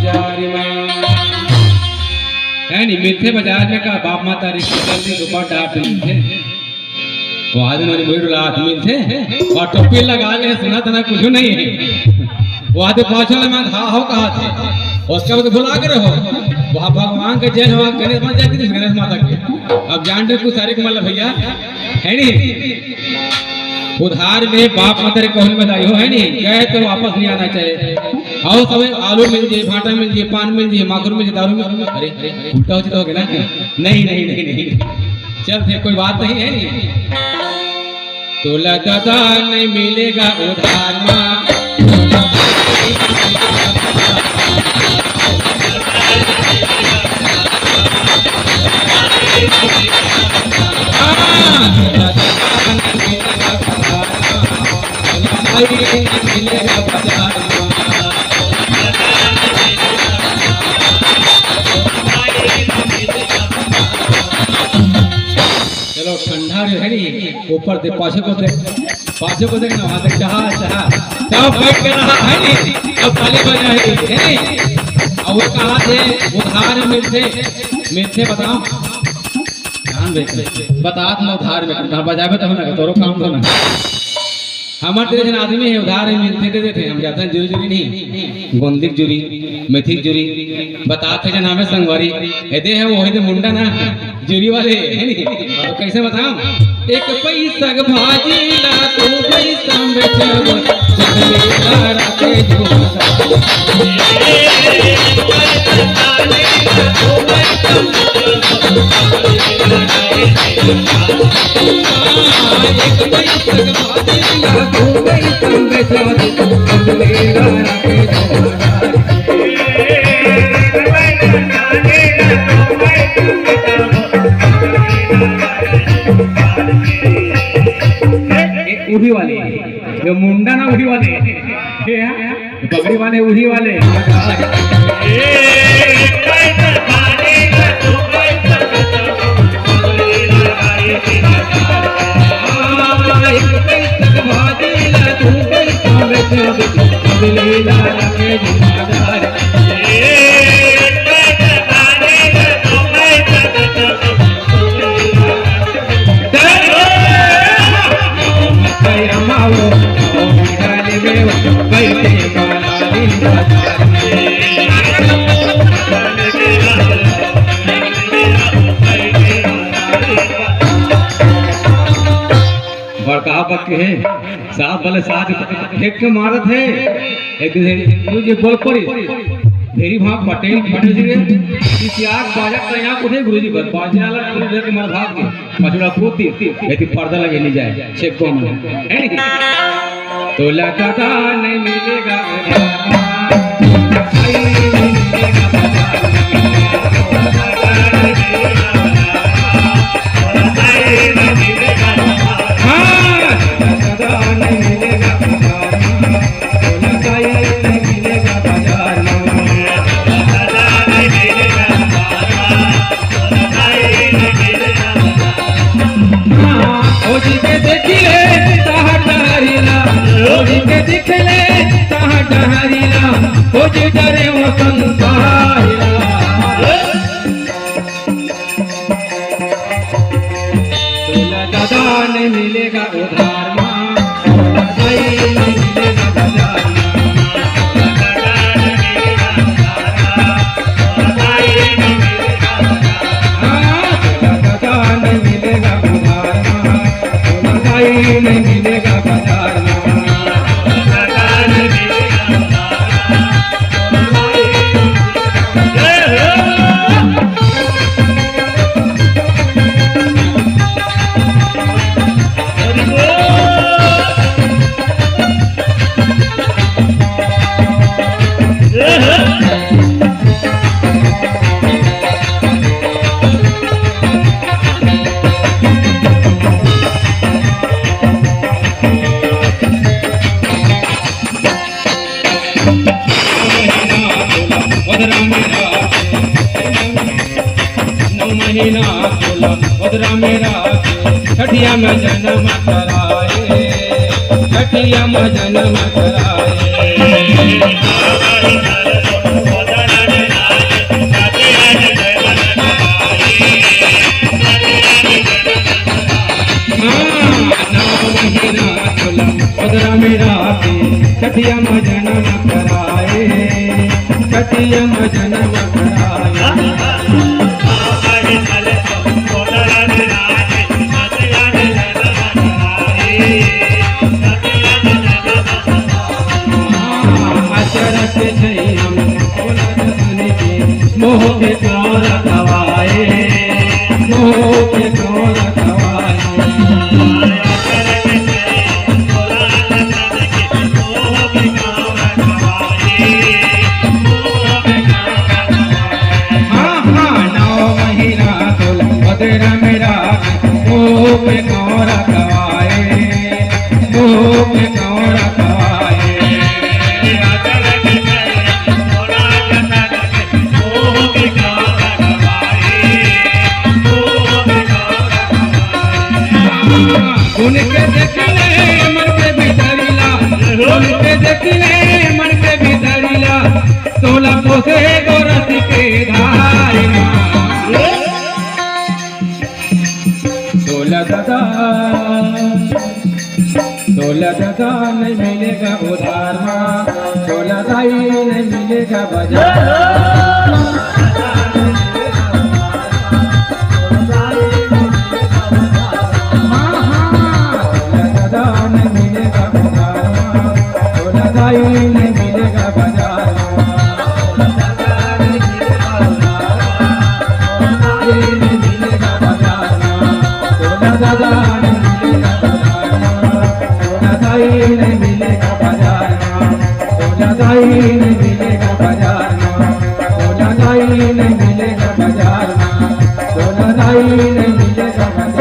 बाजार में है नहीं मिलते बाजार में का बाप माता रिश्तेदार दुपट्टा मिलते वो आदमी वाली मुझे रात मिलते और टोपी लगा ले सुना तना कुछ नहीं है वो आदमी पाँच वाले में हाँ हो कहा थे उसके बाद भुला के रहो वहाँ भगवान के जय भगवान गणेश माता जाती थी गणेश माता के अब जानते कुछ तारीख मतलब भैया है नहीं उधार में बाप माता कहने बताई हो है नहीं गए तो वापस नहीं आना चाहिए और सब आलू मिल जाए भाटा मिल जाए पान मिल जाए माखुर मिल जाए दारू मिल जाए अरे उल्टा हो गया ना नहीं नहीं नहीं नहीं चल थे कोई बात नहीं है नहीं तो दादा नहीं मिलेगा उधार में चलो ठंडा है नहीं ऊपर दे पाछे को देख ना वहां तक चाहा तब बैठ के रहा है नहीं अब ताली बजा है नहीं और वो कहा थे उधार मिलते बताओ ध्यान बता तुम उधार में बजावे तो ना तोरो काम तो ना हमारे जन आदमी है उधार है मिलते देते हम जाते हैं जुरी नहीं गोंदिक जुरी मेथिक जुरी बताते जन हमें संगवारी दे है वो है मुंडा ना जुरी वाले है नहीं तो कैसे बताऊं एक पैसा भाजी ला तू पैसा बेचब चले राते जो उड़ी वाले जो मुंडा ना उड़ी वाले पगड़ी वाले उड़ी वाले है साहब वाले साथ फेंक के मारत है एक ये बोल पड़ी मेरी भाग पटेल जी के इतिहास बाजा तैयार उठे गुरुजी पर बाजा वाला गुरुजी के मार भाग के मछुड़ा पोती यदि पर्दा लगे नहीं जाए चेक को है नहीं तो लगाता नहीं मिलेगा नहीं मिलेगा उधार नहीं मिलेगा बाजार महीना उधरा मेरा छठिया में जन्म कराए छठिया में जन्म कराए बदरा मेरा के छठिया में जन्म कराए, छठिया में जन्म कराए। मोह के कौन गवाए, मोह के कौन गवाए। हाँ हाँ 9 महीना बदरा मेरा मोह के कौन गवाए, मोह के कौन गवाए। उनके देखले मन के भीतरीला, उनके देखले मन के भीतरीला 16 पोसे गोरस के धारी। 16 दादा नहीं मिलेगा उधार माँ, 16 दाई नहीं मिलेगा बाजार। नहीं मिलेगा बाजार, नहीं मिलेगा बाजार। 16 दादा नहीं मिलेगा बाजार, 16 दाई नहीं मिलेगा बाजार, 16 दाई नहीं मिलेगा बाजार, 16 दाई नहीं मिलेगा बाजार, 16 दाई नहीं मिलेगा बाजार।